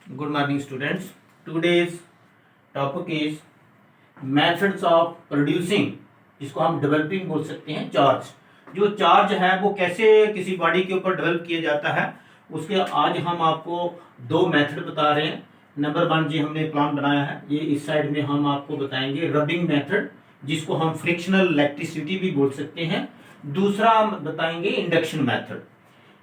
Good morning, students. Today's topic is methods of producing, जिसको हम developing बोल सकते हैं, चार्ज। जो चार्ज है वो कैसे किसी बॉडी के ऊपर डेवलप किया जाता है, उसके आज हम आपको दो मेथड बता रहे हैं। नंबर 1 जी हमने प्लान बनाया है, ये इस साइड में हम आपको बताएंगे रबिंग मेथड, जिसको हम फ्रिक्शनल इलेक्ट्रिसिटी भी बोल सकते हैं। दूसरा हम बताएंगे इंडक्शन मेथड,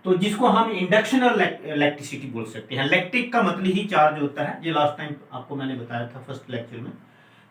तो जिसको हम इंडक्शनल इलेक्ट्रिसिटी बोल सकते हैं। इलेक्ट्रिक का मतलब ही चार्ज होता है, ये लास्ट टाइम आपको मैंने बताया था फर्स्ट लेक्चर में।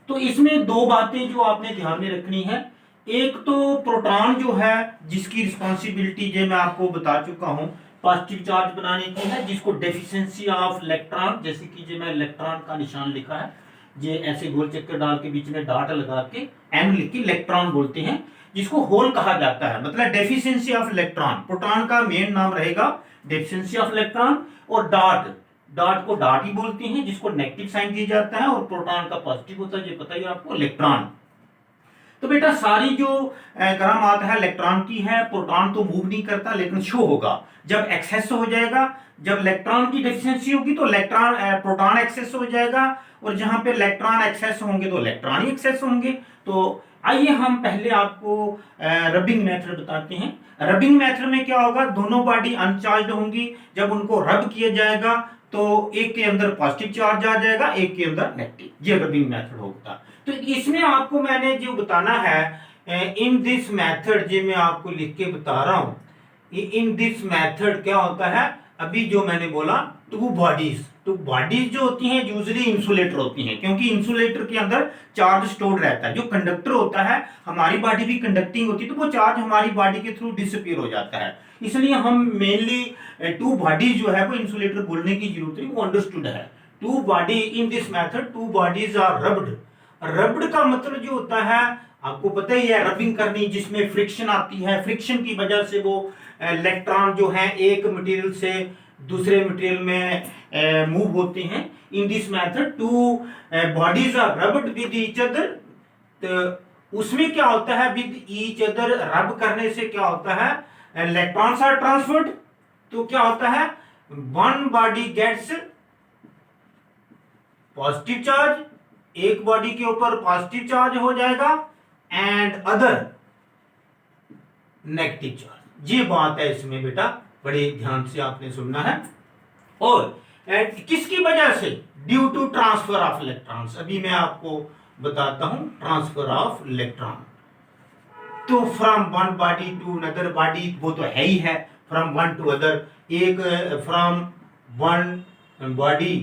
तो इसमें दो बातें जो आपने ध्यान में रखनी है, एक तो प्रोटॉन जो है जिसकी रिस्पॉन्सिबिलिटी जो मैं आपको बता चुका हूं पॉजिटिव चार्ज बनाने की है, जिसको डेफिशिएंसी ऑफ इलेक्ट्रॉन, जैसे कि जो मैं इलेक्ट्रॉन का निशान लिखा है, ये ऐसे गोल चक्कर डाल के बीच में डॉट लगा के एन लिख के इलेक्ट्रॉन बोलते हैं, जिसको होल कहा जाता है, मतलब डेफिशिएंसी ऑफ इलेक्ट्रॉन। प्रोटॉन का मेन नाम रहेगा डेफिशिएंसी ऑफ इलेक्ट्रॉन, और डॉट को डॉट ही बोलते हैं, जिसको नेगेटिव साइन दिया जाता है, और प्रोटॉन का पॉजिटिव होता है, ये पता ही आपको, इलेक्ट्रॉन। तो बेटा सारी जो करामात है इलेक्ट्रॉन की है, प्रोटॉन तो मूव नहीं करता लेकिन शो होगा जब एक्सेस हो जाएगा। जब इलेक्ट्रॉन की डेफिशिएंसी होगी तो प्रोटॉन एक्सेस हो जाएगा, और जहां पे इलेक्ट्रॉन एक्सेस होंगे तो इलेक्ट्रॉन ही एक्सेस होंगे। तो आइए हम पहले आपको रबिंग मेथड बताते हैं। रबिंग मेथड में क्या होगा, दोनों बॉडी अनचार्ज होंगी, जब उनको रब किया जाएगा तो एक के अंदर पॉजिटिव चार्ज आ जाएगा, एक के अंदर नेगेटिव, ये रबिंग मेथड होगा। तो इसमें आपको मैंने जो बताना है, इन दिस मेथड, जो मैं आपको लिख के बता रहा हूं, इन दिस मेथड क्या होता है, अभी जो मैंने बोला टू बॉडीज जो होती हैं यूजुअली इंसुलेटर होती हैं, क्योंकि इंसुलेटर के अंदर चार्ज स्टोर्ड रहता है। जो कंडक्टर होता है, हमारी बॉडी भी कंडक्टिंग होती है, तो वो चार्ज हमारी बॉडी के थ्रू डिसअपीयर हो जाता है। इसलिए हम मेनली टू बॉडीज जो है वो इंसुलेटर बोलने की जरूरत नहीं, वो अंडरस्टूड है। Two body in this method, two bodies are rubbed. Rubbed का मतलब जो होता है आपको पता ही है, रबिंग करनी, जिसमें फ्रिक्शन आती है, फ्रिक्शन की वजह से वो इलेक्ट्रॉन जो है एक मटेरियल से दूसरे मटेरियल में मूव होते हैं। In this method two bodies are rubbed with each other. तो उसमें क्या होता है, विद ईच अदर रब करने से क्या होता है, इलेक्ट्रॉन्स आर ट्रांसफर्ड। तो क्या होता है, one body gets positive charge, एक बॉडी के ऊपर पॉजिटिव चार्ज हो जाएगा, एंड अदर नेगेटिव चार्ज। ये बात है इसमें बेटा, बड़े ध्यान से आपने सुनना है। और किसकी वजह से, due to transfer of electrons. अभी मैं आपको बताता हूं ट्रांसफर ऑफ इलेक्ट्रॉन। तो from one body to another body, वो तो है ही है, फ्रॉम वन टू अदर, एक from one body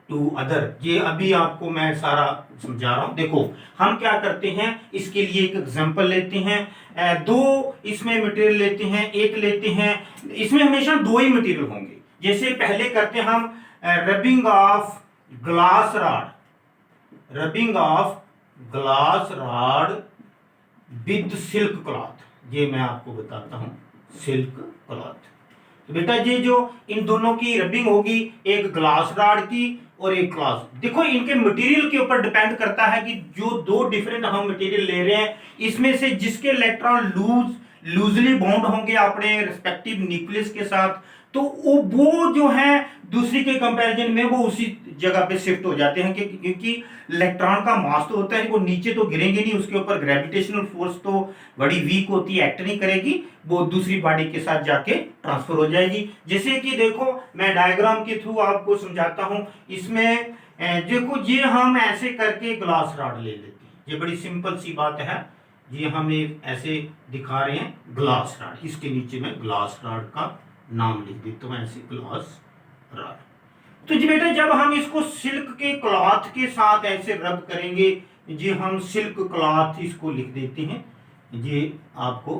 to other. ये अभी आपको मैं सारा समझा रहा हूं। देखो हम क्या करते हैं, इसके लिए एक एग्जांपल लेते हैं। दो इसमें मटेरियल लेते हैं, एक लेते हैं, इसमें हमेशा दो ही मटेरियल होंगे। जैसे पहले करते हैं हम rubbing of glass rod, rubbing of glass rod with silk cloth. ये मैं आपको बताता हूं, सिल्क क्लॉथ। तो बेटा ये जो इन दोनों की रबिंग होगी, एक ग्लास रॉड की और एक ग्लास, देखो इनके मटेरियल के ऊपर डिपेंड करता है कि जो दो डिफरेंट हम मटेरियल ले रहे हैं, इसमें से जिसके इलेक्ट्रॉन लूजली बाउंड होंगे अपने रिस्पेक्टिव न्यूक्लियस के साथ, तो वो जो है दूसरी के कंपैरिजन में वो उसी जगह पे शिफ्ट हो जाते हैं, क्योंकि इलेक्ट्रॉन का मास तो होता है, वो नीचे तो गिरेंगे नहीं, उसके ऊपर ग्रेविटेशनल फोर्स तो बड़ी वीक होती है, एक्ट नहीं करेगी, वो दूसरी बॉडी के साथ जाके ट्रांसफर हो जाएगी। जैसे कि देखो मैं डायग्राम के थ्रू आपको समझाता हूं। इसमें देखो ये हम ऐसे करके ग्लास रॉड ले लेते हैं, ये बड़ी सिंपल सी बात है। ये हम ऐसे दिखा रहे हैं ग्लास रॉड, इसके नीचे मैं ग्लास रॉड का नाम लिख देता हूं, ऐसे ग्लास रॉड। तो जी बेटा जब हम इसको सिल्क के क्लॉथ के साथ ऐसे रब करेंगे, जी हम सिल्क क्लॉथ इसको लिख देते हैं, ये आपको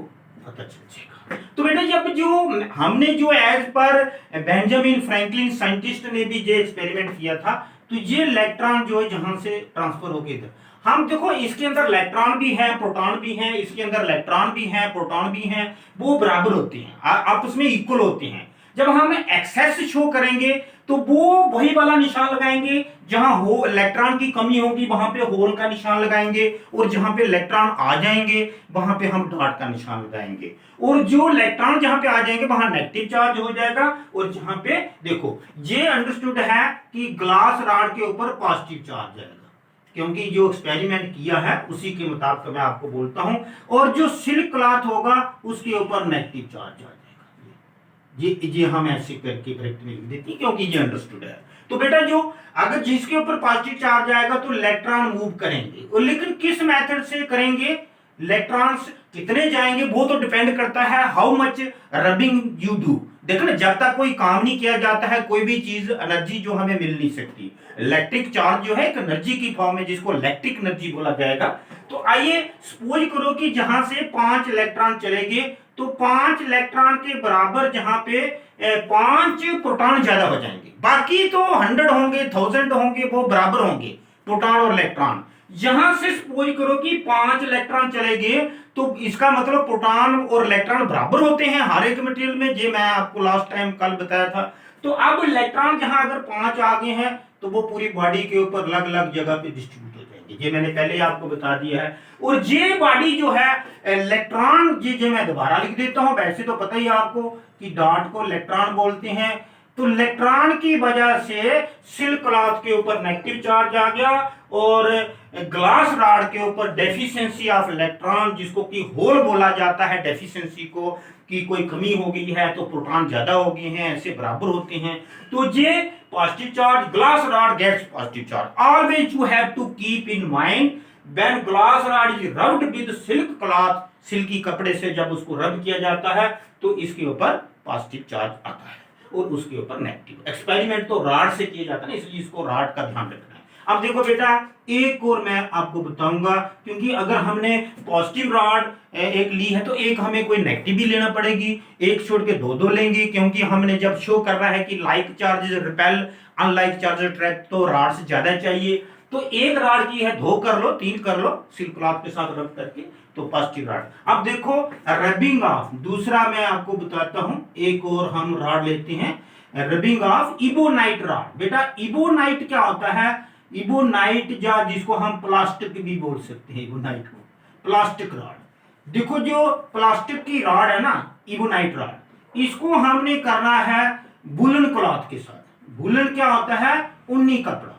पता चल जाएगा। तो बेटा जब जो हमने जो as per Benjamin Franklin scientist ने भी ये एक्सपेरिमेंट किया था, तो ये इलेक्ट्रॉन जो है जहां से ट्रांसफर हो गए थे, हम देखो इसके अंदर इलेक्ट्रॉन भी है, प्रोटॉन भी है, इसके अंदर इलेक्ट्रॉन भी है, प्रोटॉन भी है, वो बराबर होते हैं, आपस में इक्वल होते हैं। जब हम एक्सेस शो करेंगे तो वो वही वाला निशान लगाएंगे, जहां हो इलेक्ट्रॉन की कमी होगी वहां पे होल का निशान लगाएंगे, और जहां पे इलेक्ट्रॉन आ जाएंगे वहां पे हम डॉट का निशान लगाएंगे, और जो इलेक्ट्रॉन जहां पे आ जाएंगे वहां नेगेटिव चार्ज हो जाएगा, और जहां पे देखो ये अंडरस्टूड है कि ग्लास रॉड के ऊपर पॉजिटिव चार्ज आएगा, क्योंकि जो एक्सपेरिमेंट किया है उसी के मुताबिक मैं आपको बोलता हूं, और जो सिल्क क्लॉथ होगा उसके ऊपर नेगेटिव चार्ज आ जाएगा। ये हम ऐसे करके ब्रैकेट में लिख देती हैं क्योंकि ये अंडरस्टूड है। तो बेटा जो अगर जिसके ऊपर पॉजिटिव चार्ज आएगा तो इलेक्ट्रॉन मूव करेंगे, और लेकिन किस मेथड से करेंगे, इलेक्ट्रॉन्स कितने जाएंगे वो तो डिपेंड करता है how much rubbing you do. देखो ना, जब तक कोई काम नहीं किया जाता है कोई भी चीज एनर्जी जो हमें मिल नहीं सकती। इलेक्ट्रिक चार्ज जो है एक एनर्जी की फॉर्म में, जिसको इलेक्ट्रिक एनर्जी बोला जाएगा। तो आइए सपोज करो कि जहां से 5 इलेक्ट्रॉन चलेंगे तो 5 इलेक्ट्रॉन के बराबर जहां पे 5 प्रोटॉन ज्यादा हो जाएंगे, बाकी तो 100 होंगे 1000 होंगे वो बराबर होंगे प्रोटॉन और इलेक्ट्रॉन। यहां से सपोज करो कि 5 इलेक्ट्रॉन चलेंगे तो इसका मतलब प्रोटॉन और इलेक्ट्रॉन बराबर होते हैं हर एक मटेरियल में, ये मैं आपको लास्ट टाइम कल बताया था। तो अब इलेक्ट्रॉन जहां अगर 5 आ गए हैं तो वो पूरी बॉडी के ऊपर अलग अलग जगह पे डिस्ट्रीब्यूट हो जाएंगे, ये मैंने पहले ही आपको बता दिया है। और ये बॉडी जो है इलेक्ट्रॉन, ये मैं दोबारा लिख देता हूं, वैसे तो पता ही है आपको कि डॉट को इलेक्ट्रॉन बोलते हैं। तो इलेक्ट्रॉन की वजह से सिल्क क्लॉथ के ऊपर नेगेटिव चार्ज आ गया, और ग्लास रॉड के ऊपर डेफिशिएंसी ऑफ इलेक्ट्रॉन, जिसको कि होल बोला जाता है डेफिशिएंसी को, कि कोई कमी हो गई है तो प्रोटॉन ज्यादा हो गए हैं, ऐसे बराबर होते हैं। तो ये positive charge, glass rod gets positive charge. Always you have to keep in mind when glass rod is rubbed with silk cloth, silky कपड़े से जब उसको रब किया जाता है तो इसके ऊपर पॉजिटिव चार्ज आता है और उसके ऊपर नेगेटिव। एक्सपेरिमेंट तो रॉड से किया जाता है ना, इसलिए इसको रॉड का ध्यान रखना है। अब देखो बेटा एक और मैं आपको बताऊंगा, क्योंकि अगर हमने पॉजिटिव रॉड एक ली है तो एक हमें कोई नेगेटिव भी लेना पड़ेगी, एक छोड़ के दो लेंगे, क्योंकि हमने जब शो करना है कि like charges repel unlike charges attract, तो रॉड से ज्यादा चाहिए। तो एक रॉड की है 2 कर लो 3 कर लो सिल्क क्लॉथ के साथ रब करके, तो पॉजिटिव रॉड। अब देखो रबिंग ऑफ, दूसरा मैं आपको बताता हूं, एक और हम रॉड लेते हैं, रबिंग ऑफ इबोनाइट रॉड। बेटा इबोनाइट क्या होता है, इबोनाइट या जिसको हम प्लास्टिक भी बोल सकते हैं, इबोनाइट को प्लास्टिक रॉड। देखो जो प्लास्टिक की रॉड है ना, इबोनाइट रॉड, इसको हमने करना है वुलन क्लॉथ के साथ। वुलन क्या होता है, ऊनी कपड़ा।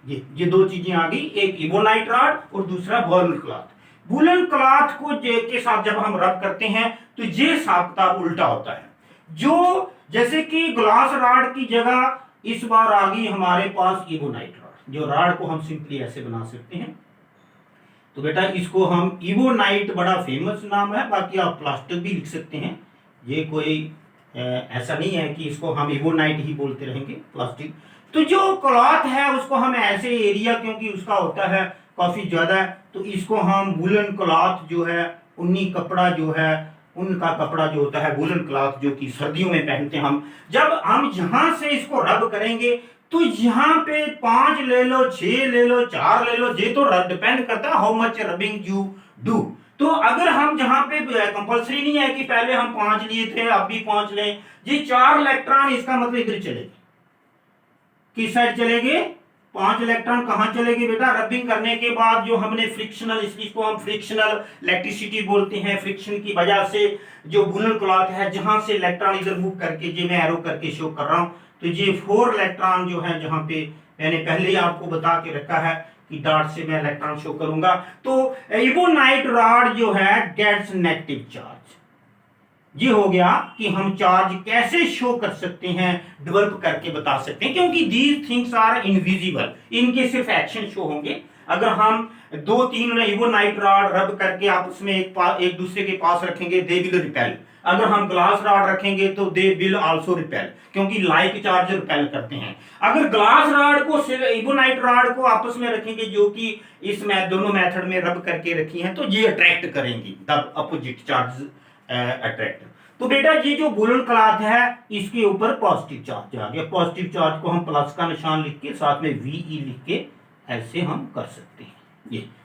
ये 2 चीजें आ गई, एक इबोनाइट रॉड और दूसरा वुलन क्लॉथ। वुलन क्लॉथ को के साथ जब हम रब करते हैं तो ये हिसाब किताब उल्टा होता है। जो जैसे कि ग्लास रॉड की जगह इस बार आ गई हमारे पास इबोनाइट रॉड, जो रॉड को हम सिंपली ऐसे बना सकते हैं। तो बेटा इसको हम इबोनाइट, बड़ा फेमस नाम है, बाकी आप प्लास्टिक भी लिख सकते हैं, ये कोई ऐसा नहीं है कि इसको हम इबोनाइट ही बोलते रहेंगे, प्लास्टिक। तो जो क्लॉथ है उसको हम ऐसे एरिया, क्योंकि उसका होता है काफी ज्यादा, तो इसको हम वुलन क्लॉथ जो है, ऊनी कपड़ा जो है, उनका कपड़ा जो होता है वुलन क्लॉथ, जो कि सर्दियों में पहनते हैं हम, जब हम यहां से इसको रब करेंगे तो यहाँ पे 5 ले लो 6 ले लो 4 ले लो, ये तो डिपेंड करता है how much rubbing you do. तो अगर हम जहां पे कंपलसरी नहीं है कि पहले हम 5 लिए थे अब भी 5 लें, ये 4 इलेक्ट्रॉन इसका मतलब इधर चलेगी, किस साइड चलेंगे, 5 इलेक्ट्रॉन कहां चलेंगे बेटा, रबिंग करने के बाद जो हमने फ्रिक्शनल, इसको हम फ्रिक्शनल इलेक्ट्रिसिटी बोलते हैं, फ्रिक्शन की वजह से जो वुलन क्लॉथ है जहां से इलेक्ट्रॉन इधर मूव करके, ये मैं एरो करके शो कर रहा हूं, तो ये 4 इलेक्ट्रॉन जो है, जहां पे मैंने पहले ही आपको बता के रखा है कि डॉट से मैं इलेक्ट्रॉन शो करूंगा। तो इबोनाइट रॉड जो है गेट्स नेगेटिव चार्ज। ये हो गया कि हम चार्ज कैसे शो कर सकते हैं, डेवलप करके बता सकते हैं, क्योंकि दीज थिंग्स आर इनविजिबल, इनके सिर्फ एक्शन शो होंगे। अगर हम 2-3 इबोनाइट रॉड रब करके आपस में एक दूसरे के पास रखेंगे, दे विल रिपेल। अगर हम ग्लास रॉड रखेंगे तो दे विल आल्सो रिपेल, क्योंकि लाइक चार्ज रिपेल करते हैं। अगर ग्लास रॉड को इबोनाइट रॉड को आपस में रखेंगे, जो कि इस दोनों मेथड में रब करके रखी हैं, तो ये अट्रैक्ट करेंगी, द अपोजिट चार्ज अट्रैक्ट। तो बेटा ये जो वुलन क्लॉथ है इसके ऊपर पॉजिटिव चार्ज आ गया, पॉजिटिव चार्ज को हम प्लस का निशान लिख के साथ में VE लिख के ऐसे हम कर सकते हैं।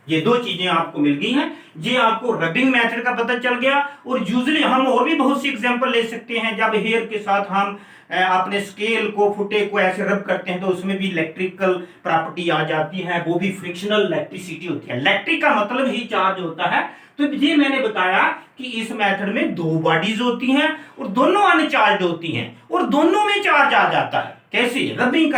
ये 2 चीजें आपको मिल गई हैं, ये आपको रबिंग मेथड का पता चल गया। और यूजुअली हम और भी बहुत सी एग्जांपल ले सकते हैं, जब हेयर के साथ हम अपने स्केल को, फुटे को ऐसे रब करते हैं तो उसमें भी इलेक्ट्रिकल प्रॉपर्टी आ जाती है, वो भी फ्रिक्शनल इलेक्ट्रिसिटी होती है। इलेक्ट्रिक का मतलब ही चार्ज होता है। तो ये मैंने बताया कि इस मेथड में दो बॉडीज होती हैं और दोनों अनचार्ज होती हैं और दोनों में चार्ज आ जाता है। कैसे? रबिंग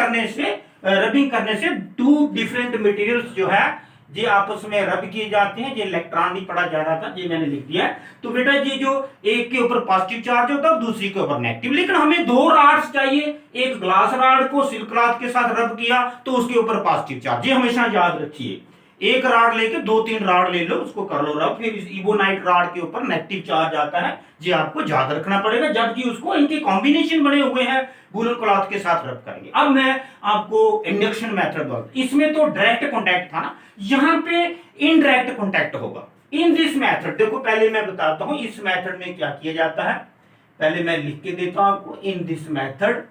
करने से टू डिफरेंट मटेरियल्स जो है ये आपस में रब किए जाते हैं। ये इलेक्ट्रॉन नहीं पढ़ा जा रहा था, ये मैंने लिख दिया। तो बेटा ये जो एक के ऊपर पॉजिटिव चार्ज होता है और दूसरी के ऊपर नेगेटिव, लेकिन हमें दो रॉड्स चाहिए। एक ग्लास रॉड को सिल्क क्लॉथ के साथ रब किया तो उसके ऊपर पॉजिटिव चार्ज, ये हमेशा याद रखिए। एक रॉड लेके 2-3 रॉड ले लो, उसको कर लो रब, फिर इस इबोनाइट रॉड के ऊपर नेगेटिव चार्ज आता है, ये आपको याद रखना पड़ेगा। जबकि उसको इनके कॉम्बिनेशन बने हुए हैं, वूलन क्लॉथ के साथ रब करेंगे। अब मैं आपको इंडक्शन मेथड बोलता हूं, इसमें तो डायरेक्ट कॉन्टैक्ट था ना, यहां पे इनडायरेक्ट कॉन्टैक्ट होगा। इन दिस मेथड, देखो पहले मैं बताता हूं इस मेथड में क्या किया जाता है। पहले मैं लिख के देता हूं आपको। इन दिस मेथड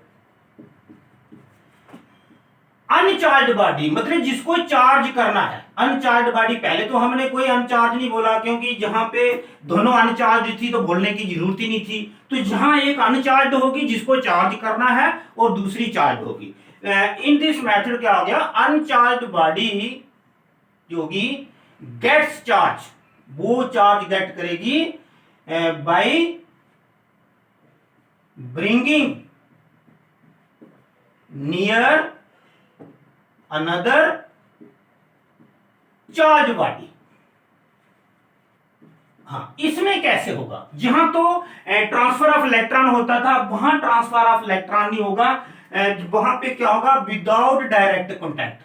अनचार्ज बॉडी, मतलब जिसको चार्ज करना है, अनचार्ज बॉडी। पहले तो हमने कोई अनचार्ज नहीं बोला क्योंकि जहां पे दोनों अनचार्ज थी तो बोलने की जरूरत ही नहीं थी। तो जहां एक अनचार्ज होगी जिसको चार्ज करना है और दूसरी चार्ज होगी। इन दिस मेथड क्या हो गया, अनचार्ज बॉडी जो होगी गेट्स चार्ज, वो चार्ज गेट करेगी bye bringing near another charge body. हाँ, इसमें कैसे होगा? जहां तो ट्रांसफर ऑफ इलेक्ट्रॉन होता था वहां ट्रांसफर ऑफ इलेक्ट्रॉन नहीं होगा। वहां पे क्या होगा, without direct contact,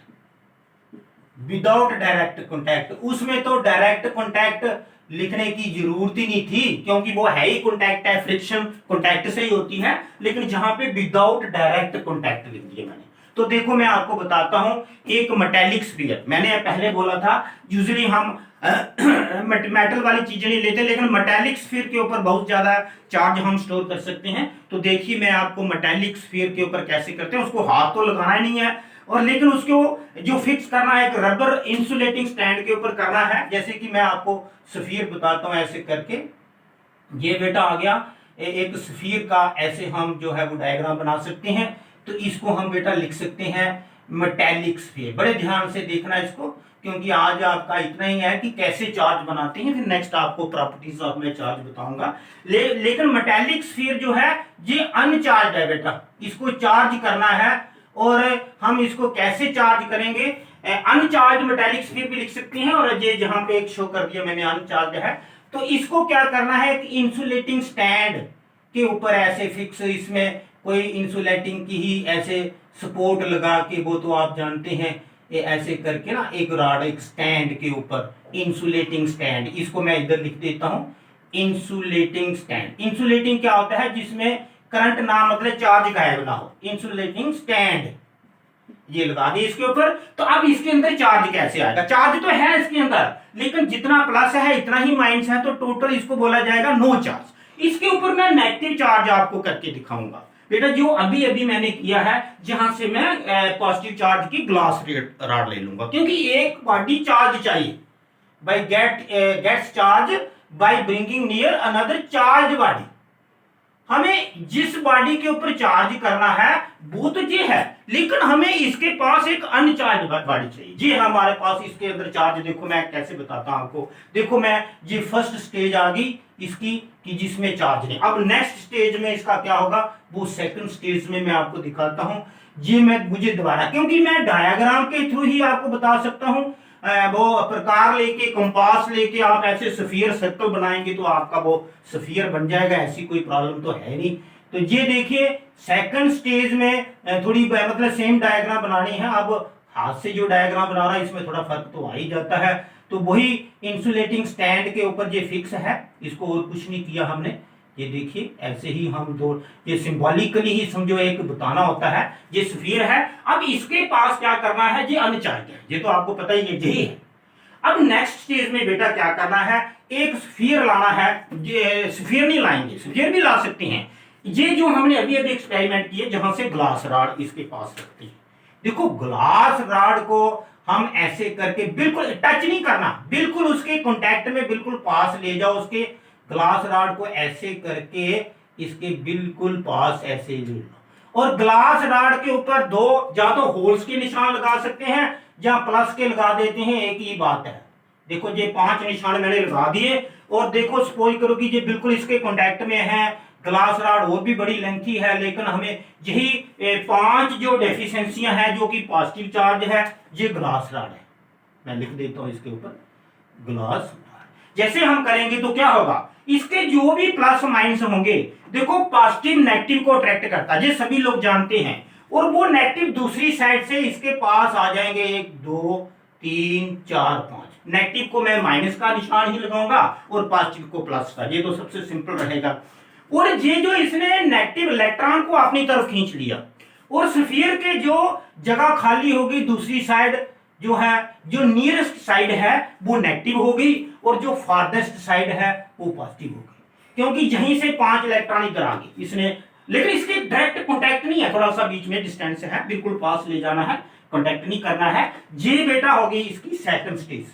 without direct contact. उसमें तो डायरेक्ट कॉन्टैक्ट लिखने की जरूरत ही नहीं थी क्योंकि वो है ही कॉन्टैक्ट है, फ्रिक्शन कॉन्टैक्ट से ही होती है। लेकिन जहां पे विदाउट डायरेक्ट कॉन्टैक्ट लिख दिया मैंने। तो देखो मैं आपको बताता हूं, एक मेटेलिक स्फीयर, मैंने पहले बोला था यूजुअली हम मेटल वाली चीजें नहीं लेते, लेकिन मेटेलिक स्फीयर के ऊपर बहुत ज्यादा चार्ज हम स्टोर कर सकते हैं। तो देखिए मैं आपको मेटेलिक स्फीयर के ऊपर कैसे करते हैं। उसको हाथ तो लगाना ही नहीं है, और लेकिन उसको जो फिक्स करना है एक रबर इंसुलेटिंग स्टैंड के ऊपर करना है। जैसे कि मैं आपको स्फीयर बताता हूं ऐसे करके। ये बेटा आ गया एक स्फीयर का, ऐसे हम जो है वो डायग्राम बना सकते हैं। तो इसको हम बेटा लिख सकते हैं मेटेलिक स्फीयर। बड़े ध्यान से देखना इसको, क्योंकि आज आपका इतना ही है कि कैसे चार्ज बनाते हैं, फिर नेक्स्ट आपको प्रॉपर्टीज ऑफ मैं चार्ज बताऊंगा। लेकिन मेटेलिक स्फीयर जो है ये अनचार्ज है बेटा, इसको चार्ज करना है। और हम इसको कैसे चार्ज करेंगे, अनचार्ज मेटेलिक स्फीयर भी लिख सकते हैं। और ये जहां पे एक शो कर दिया मैंने अनचार्ज है, तो इसको क्या करना है, एक इंसुलेटिंग स्टैंड के ऊपर ऐसे फिक्स, इसमें कोई इंसुलेटिंग की ही ऐसे सपोर्ट लगा के, वो तो आप जानते हैं, ये ऐसे करके ना एक रॉड एक स्टैंड के ऊपर, इंसुलेटिंग स्टैंड, इसको मैं इधर लिख देता हूं इंसुलेटिंग स्टैंड। इंसुलेटिंग क्या होता है, जिसमें करंट ना, मतलब चार्ज गायब ना हो, इंसुलेटिंग स्टैंड ये लगा दिए इसके ऊपर। तो अब इसके अंदर चार्ज कैसे आएगा, चार्ज तो है इसके अंदर, लेकिन जितना प्लस है इतना ही माइनस है, तो टोटल इसको बोला जाएगा नो चार्ज। इसके ऊपर मैं नेगेटिव चार्ज आपको करके दिखाऊंगा बेटा, जो अभी अभी मैंने किया है, जहां से मैं पॉजिटिव चार्ज की ग्लास रॉड ले लूंगा, क्योंकि एक बॉडी चार्ज चाहिए by gets charge by bringing near another charge body. हमें जिस बॉडी के ऊपर चार्ज करना है वो तो ये है, लेकिन हमें इसके पास एक अनचार्ज बॉडी चाहिए। जी हमारे पास इसके अंदर चार्ज, देखो मैं कैसे बताता हूं आपको। देखो मैं, ये फर्स्ट स्टेज आ गई इसकी कि जिसमें चार्ज नहीं। अब नेक्स्ट स्टेज में इसका क्या होगा, वो सेकंड स्टेज में मैं आपको दिखाता हूं। ये मुझे दोबारा, क्योंकि मैं डायग्राम के थ्रू ही आपको बता सकता हूं। वो प्रकार लेके, कंपास लेके आप ऐसे स्फीयर सर्कल बनाएंगे तो आपका वो स्फीयर बन जाएगा, ऐसी कोई प्रॉब्लम तो है नहीं। तो ये देखिए सेकंड स्टेज में थोड़ी मतलब सेम डायग्राम बनानी है। अब हाथ से जो डायग्राम बना रहा है इसमें थोड़ा फर्क तो आ ही जाता है। तो वही इंसुलेटिंग स्टैंड के ऊपर ये फिक्स है, इसको और कुछ नहीं किया हमने। ये देखिए ऐसे ही हम दो, ये सिंबॉलिकली ही समझो एक बताना होता है। ये स्फीयर है, अब इसके पास क्या करना है, ये अनचार्ज है, ये तो आपको पता ही है, यही है। अब नेक्स्ट स्टेज में बेटा क्या करना है, एक स्फीयर लाना है। ये स्फीयर नहीं लाएंगे, स्फीयर भी ला सकते हैं। ये जो हमने अभी अभी एक्सपेरिमेंट किए, जहां से ग्लास रॉड इसके पास रखते हैं, देखो ग्लास रॉड को हम ऐसे करके बिल्कुल टच नहीं करना, बिल्कुल उसके कॉन्टैक्ट में बिल्कुल पास ले जाओ, उसके ग्लास रॉड को ऐसे करके इसके बिल्कुल पास ऐसे ले लो। और ग्लास रॉड के ऊपर दो या तो होल्स के निशान लगा सकते हैं या प्लस के लगा देते हैं, एक ही बात है। देखो ये 5 निशान मैंने लगा दिए और देखो सपोज करो कि ये बिल्कुल इसके कांटेक्ट में है, ग्लास रॉड और भी बड़ी लेंथी है, लेकिन हमें यही 5 जो डेफिशिएंसियां हैं जो कि पॉजिटिव चार्ज है, ये ग्लास रॉड है। मैं लिख देता हूं इसके ऊपर ग्लास रॉड। जैसे हम करेंगे तो क्या होगा, इसके जो भी प्लस माइनस होंगे, देखो पॉजिटिव नेगेटिव को अट्रैक्ट करता है, ये सभी लोग जानते हैं, और वो नेगेटिव दूसरी साइड से इसके पास आ जाएंगे, 1 2 3 4 5। नेगेटिव को मैं माइनस का निशान ही लगाऊंगा और पॉजिटिव को प्लस का, ये तो सबसे सिंपल रहेगा। और ये जो इसने नेगेटिव इलेक्ट्रॉन को अपनी तरफ खींच लिया और स्फीयर के जो जगह खाली होगी दूसरी साइड जो है, जो नियरेस्ट साइड है वो नेगेटिव होगी और जो फारदेस्ट साइड है वो पॉजिटिव होगी, क्योंकि यहीं से 5 इलेक्ट्रॉन इधर आ गए इसने, लेकिन इसके डायरेक्ट कांटेक्ट नहीं है, थोड़ा सा बीच में डिस्टेंस है, बिल्कुल पास ले जाना है, कांटेक्ट नहीं करना है। ये बेटा होगी इसकी सेकंड स्टेज,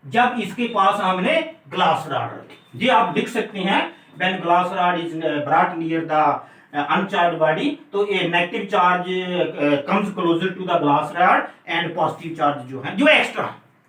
जब इसके पास हमने ग्लास रॉड रखी। ये आप लिख सकते हैं, when glass rod is brought near the uncharged body, तो a negative charge comes closer to the glass rod and positive charge जो है, जो एक्स्ट्रा,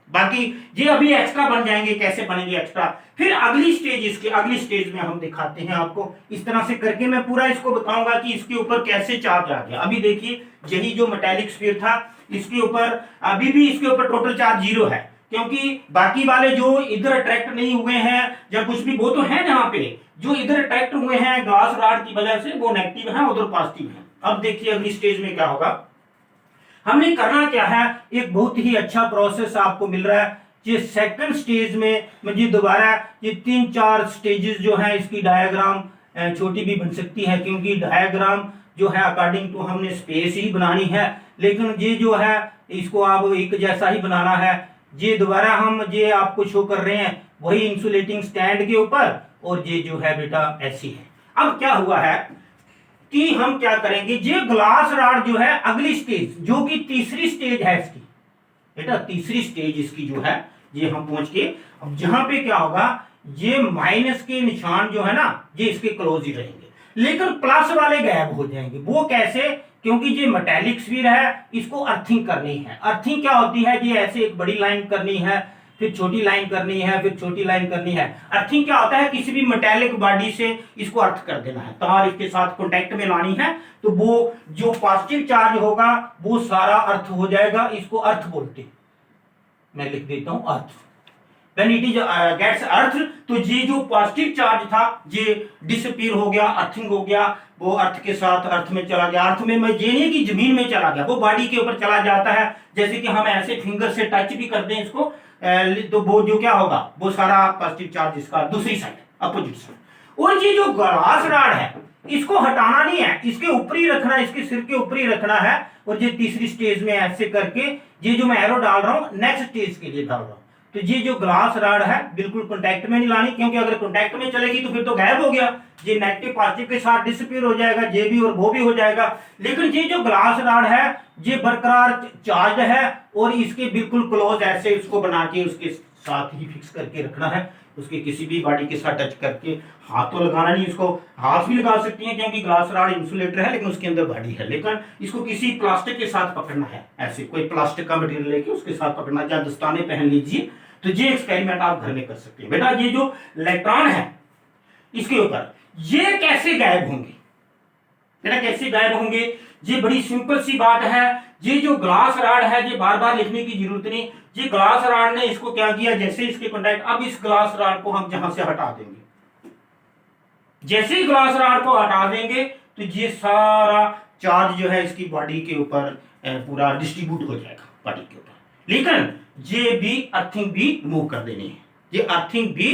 बाकी ये अभी एक्स्ट्रा बन जाएंगे, कैसे बनेंगे एक्स्ट्रा, फिर अगली स्टेज, इसके अगली स्टेज में हम दिखाते हैं आपको। इस तरह से करके मैं पूरा इसको बताऊंगा कि इसके ऊपर कैसे चार्ज आ गया। अभी देखिए यही जो मेटालिक स्फीयर था, इसके ऊपर अभी भी इसके ऊपर टोटल चार्ज 0 है, क्योंकि बाकी वाले जो इधर अट्रैक्ट नहीं हुए हैं या कुछ भी, वो तो है जहां पे जो इधर अट्रैक्ट हुए हैं ग्लास रॉड की वजह से, वो नेगेटिव है, उधर पॉजिटिव है। अब देखिए अगली स्टेज में क्या होगा, हमने करना क्या है, एक बहुत ही अच्छा प्रोसेस आपको मिल रहा है। ये सेकंड स्टेज में मुझे दोबारा ये 3-4 स्टेजेस जो है, इसकी डायग्राम छोटी भी बन सकती है, क्योंकि डायग्राम जो है अकॉर्डिंग टू हमने स्पेस ही बनानी है, लेकिन ये जो है इसको आप एक जैसा ही बनाना है। ये दोबारा हम ये आपको शो कर रहे हैं वही इंसुलेटिंग स्टैंड के ऊपर, और ये जो है बेटा ऐसी है। अब क्या हुआ है कि हम क्या करेंगे, ये ग्लास रॉड जो है अगली स्टेज, जो कि तीसरी स्टेज है इसकी बेटा, तीसरी स्टेज इसकी जो है, ये हम पहुंच के अब जहां पे क्या होगा, ये माइनस के निशान जो है ना, ये इसके क्लोज ही रहेंगे, लेकिन प्लस वाले गायब हो जाएंगे। वो कैसे, क्योंकि ये मेटालिक स्फीयर है, इसको अर्थिंग करनी है। अर्थिंग क्या होती है, ये ऐसे एक बड़ी लाइन करनी है, फिर छोटी लाइन करनी है, फिर छोटी लाइन करनी है। अर्थिंग क्या होता है, किसी भी मेटालिक बॉडी से इसको अर्थ कर देना है, तार इसके साथ कांटेक्ट में लानी है, तो वो जो पॉजिटिव चार्ज होगा वो सारा अर्थ हो जाएगा, इसको अर्थ बोलते हैं। मैं लिख देता हूं अर्थ। When it is gets अर्थ, तो ये जो पॉजिटिव चार्ज था ये डिसअपीयर हो गया, अर्थिंग हो गया, वो अर्थ के साथ अर्थ में चला गया। अर्थ में मैं ये नहीं कि जमीन में चला गया, वो बॉडी के ऊपर चला जाता है, जैसे कि हम ऐसे फिंगर से टच भी कर दें इसको, तो वो जो क्या होगा, वो सारा पॉजिटिव चार्ज इसका दूसरी साइड, अपोजिट साइड। और ये जो ग्लास रॉड है, इसको हटाना नहीं है, इसके ऊपर ही रखना है, इसके सिर के ऊपर ही रखना है। और ये तीसरी स्टेज में ऐसे करके, ये जो मैं एरो डाल रहा हूं नेक्स्ट स्टेज के लिए डाल रहा हूं, तो ये जो ग्लास रॉड है बिल्कुल कांटेक्ट में नहीं लानी, क्योंकि अगर कांटेक्ट में चलेगी तो फिर तो गायब हो गया, ये नेगेटिव पॉजिटिव के साथ डिसअपीयर हो जाएगा, ये भी और वो भी हो जाएगा। लेकिन ये जो ग्लास रॉड है ये बरकरार चार्ज है, और इसके बिल्कुल क्लोज ऐसे इसको बना के उसके साथ ही फिक्स करके रखना है, उसके किसी भी बॉडी के साथ टच करके, हाथ तो लगाना नहीं, इसको हाथ भी लगा सकती हैं क्योंकि ग्लास रॉड इंसुलेटर है, लेकिन उसके अंदर बॉडी है, लेकिन इसको किसी प्लास्टिक के साथ पकड़ना है, ऐसे कोई प्लास्टिक का मटेरियल लेके उसके साथ पकड़ना, या दस्ताने पहन लीजिए। तो ये एक्सपेरिमेंट आप घर में कर सकते हैं। बेटा ये जो इलेक्ट्रॉन है इसके ऊपर, ये कैसे गायब होंगे, बेटा कैसे गायब होंगे, ये बड़ी सिंपल सी बात है। ये जो ग्लास रॉड है, ये बार बार लिखने की जरूरत नहीं, ये ग्लास रॉड ने इसको क्या किया, जैसे इसके कॉन्टैक्ट, अब इस ग्लास रॉड को हम जहां से हटा देंगे, जैसे ही ग्लास रॉड को हटा देंगे तो ये सारा चार्ज जो है इसकी बॉडी के ऊपर पूरा डिस्ट्रीब्यूट हो जाएगा बॉडी के ऊपर। लेकिन ये भी अर्थिंग भी रिमूव कर देनी है, ये अर्थिंग भी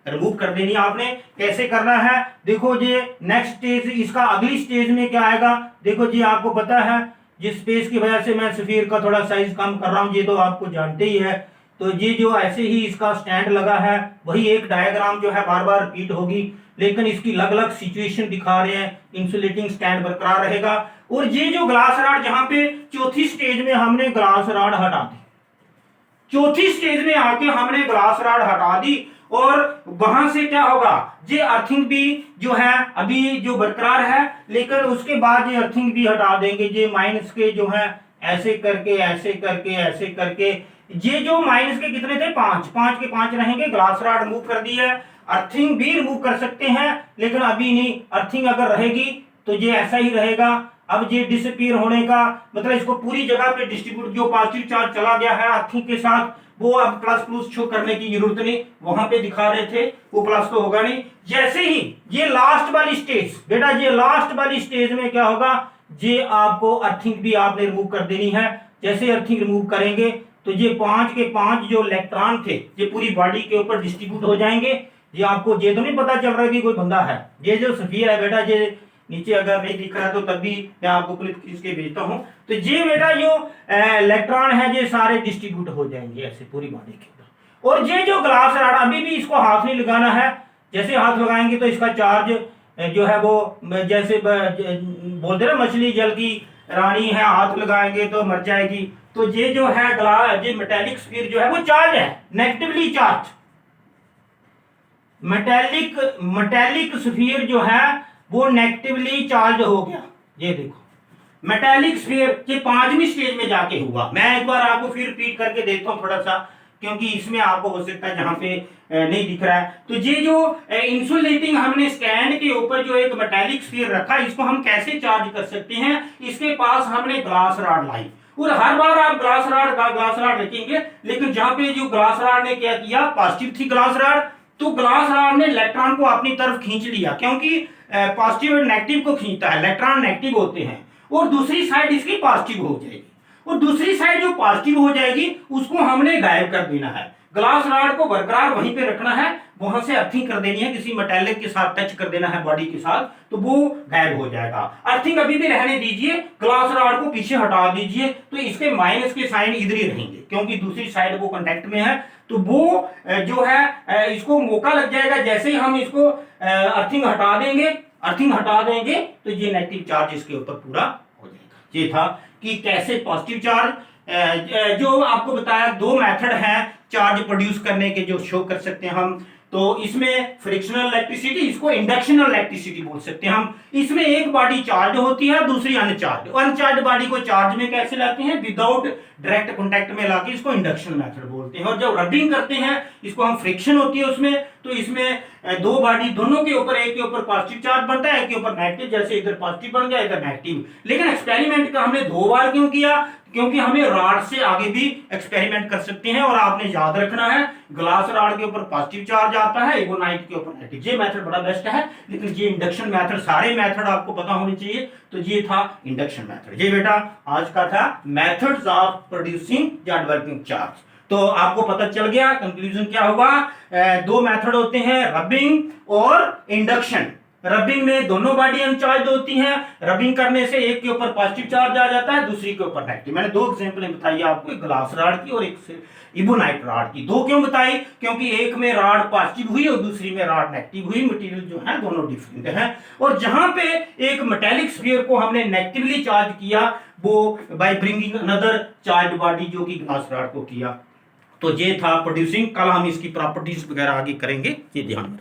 रिमूव कर देनी है आपने। कैसे करना है, देखो ये नेक्स्ट स्टेज, इसका अगली स्टेज में क्या आएगा, देखो जी आपको पता है, जिस स्पेस की वजह से मैं स्फीयर का थोड़ा साइज कम कर रहा हूं, ये तो आपको जानते ही है। तो ये जो ऐसे ही इसका स्टैंड लगा है, वही एक डायग्राम जो है बार बार रिपीट होगी, लेकिन इसकी अलग अलग सिचुएशन दिखा रहे हैं। इंसुलेटिंग स्टैंड बरकरार रहेगा, और ये जो ग्लास रॉड, जहां पे चौथी स्टेज में हमने ग्लास रॉड हटा दी, चौथी स्टेज में आके हमने ग्लास रॉड हटा दी, और वहां से क्या होगा, ये अर्थिंग भी जो है अभी जो बरकरार है, लेकिन उसके बाद ये अर्थिंग भी हटा देंगे। ये माइनस के जो है ऐसे करके ऐसे करके ऐसे करके, ये जो माइनस के कितने थे, 5 5 के 5 रहेंगे। ग्लास रॉड रिमूव कर दी है, अर्थिंग भी रिमूव कर सकते हैं, लेकिन अभी नहीं। अर्थिंग अगर रहेगी तो ये ऐसा ही रहेगा। अब ये डिसअपीयर होने का मतलब इसको पूरी जगह पे डिस्ट्रीब्यूट, जो पॉजिटिव चार्ज चला गया है अर्थिंग के साथ, वो अब प्लस प्लस शो करने की जरूरत नहीं। वहां पे दिखा रहे थे वो प्लस तो होगा नहीं। जैसे ही ये लास्ट वाली स्टेज, बेटा ये लास्ट वाली स्टेज में क्या होगा, ये आपको अर्थिंग भी आपने रिमूव कर देनी है। जैसे अर्थिंग रिमूव करेंगे तो ये 5 के 5 जो इलेक्ट्रॉन थे ये पूरी बॉडी के ऊपर डिस्ट्रीब्यूट हो जाएंगे। ये आपको ये तो नहीं पता चल रहा है कि कोई बंदा है। ये जो सफीर है बेटा, ये नीचे अगर नहीं दिख रहा है तो तब भी मैं आपको क्लिप खींच के भेजता हूं। तो ये बेटा जो इलेक्ट्रॉन है ये सारे डिस्ट्रीब्यूट हो जाएंगे ऐसे पूरी बॉडी के ऊपर। और ये जो ग्लास रॉड, अभी भी इसको हाथ नहीं लगाना है। जैसे हाथ लगाएंगे तो इसका चार्ज जो है वो जैसे बोलते ना मछली जल की रानी है, हाथ लगाएंगे तो मर जाएगी। तो ये जो है ग्लास, ये मेटेलिक स्फीयर जो है वो चार्ज है, नेगेटिवली चार्ज। मेटेलिक स्फीयर जो है वो नेगेटिवली चार्ज हो गया। ये देखो मेटेलिक स्फीयर ये 5वीं स्टेज में जाके हुआ। मैं एक बार आपको फिर रिपीट करके देखता हूं थोड़ा सा, क्योंकि इसमें आपको हो सकता है जहां पे नहीं दिख रहा है। तो ये जो इंसुलेटिंग हमने स्टैंड के ऊपर जो एक मेटेलिक स्फीयर रखा, इसको हम कैसे चार्ज कर सकते हैं। इसके पास हमने ग्लास रॉड लाई, और हर बार आप ग्लास रॉड रखेंगे, लेकिन जहां पे जो ग्लास रॉड ने क्या किया, पॉजिटिव थी ग्लास रॉड, तो ग्लास रॉड ने इलेक्ट्रॉन को अपनी तरफ खींच लिया, क्योंकि पॉजिटिव और नेगेटिव को खींचता है, इलेक्ट्रॉन नेगेटिव होते हैं, और दूसरी साइड इसकी पॉजिटिव हो जाएगी। और दूसरी साइड जो पॉजिटिव हो जाएगी उसको हमने गायब कर देना है। ग्लास रॉड को बरकरार वहीं पे रखना है, वहां से अर्थिंग कर देनी है, किसी मेटेलिक के साथ टच कर देना है बॉडी के साथ, तो वो गायब हो जाएगा। अर्थिंग अभी भी रहने दीजिए, ग्लास रॉड को पीछे हटा दीजिए, तो इसके माइनस के साइन इधर ही रहेंगे, क्योंकि दूसरी साइड वो कांटेक्ट में है। तो वो जो है इसको मौका लग जाएगा। जैसे ही हम इसको अर्थिंग हटा देंगे तो ये नेगेटिव चार्ज इसके ऊपर पूरा हो जाएगा। ये था कि कैसे पॉजिटिव चार्ज, जो आपको बताया 2 मेथड हैं चार्ज प्रोड्यूस करने के जो शो कर सकते हैं हम। तो इसमें फ्रिक्शनल इलेक्ट्रिसिटी, इसको इंडक्शनल इलेक्ट्रिसिटी बोल सकते हैं हम। इसमें एक बॉडी चार्ज होती है, दूसरी अनचार्ज। अनचार्ज बॉडी को चार्ज में कैसे लाते हैं, विदाउट डायरेक्ट कॉन्टैक्ट में लाके, इसको इंडक्शन मेथड बोलते हैं। और जब रबिंग करते हैं इसको हम फ्रिक्शन होती है उसमें, तो इसमें 2 बॉडी दोनों के ऊपर, एक के ऊपर पॉजिटिव चार्ज बनता है, एक के ऊपर नेगेटिव, जैसे इधर पॉजिटिव बन गया इधर नेगेटिव। लेकिन एक्सपेरिमेंट का हमने 2 बार क्यों किया, क्योंकि हमें रॉड से आगे भी एक्सपेरिमेंट कर सकते हैं। और आपने याद रखना है ग्लास रॉड के ऊपर पॉजिटिव चार्ज आता है, एगोनाइट के ऊपर नेगेटिव। ये मेथड बड़ा बेस्ट है, लेकिन ये इंडक्शन मेथड, सारे मेथड आपको पता होने चाहिए। तो ये था इंडक्शन मेथड। ये बेटा आज का था मेथड्स ऑफ प्रोड्यूसिंग या डेवलपिंग चार्ज। तो आपको पता चल गया कंक्लूजन क्या होगा। 2 मेथड होते हैं, रबिंग और इंडक्शन। रबिंग में दोनों बॉडी अनचार्ज होती हैं। रबिंग करने से एक के ऊपर पॉजिटिव चार्ज आ जाता है, दूसरी के ऊपर नेगेटिव। मैंने 2 एग्जांपल बताई आपको, एक ग्लास रॉड की और एक इबोनाइट रॉड की। 2 क्यों बताई, क्योंकि एक में रॉड पॉजिटिव हुई और दूसरी में रॉड नेगेटिव हुई। मटेरियल जो है दोनों डिफरेंट हैं। और जहां पे एक मेटेलिक स्फीयर को हमने नेगेटिवली चार्ज किया, वो by bringing another charge body, जो कि ग्लास रॉड को किया। तो ये था प्रोड्यूसिंग। कल हम इसकी प्रॉपर्टीज वगैरह आगे करेंगे, ये ध्यान में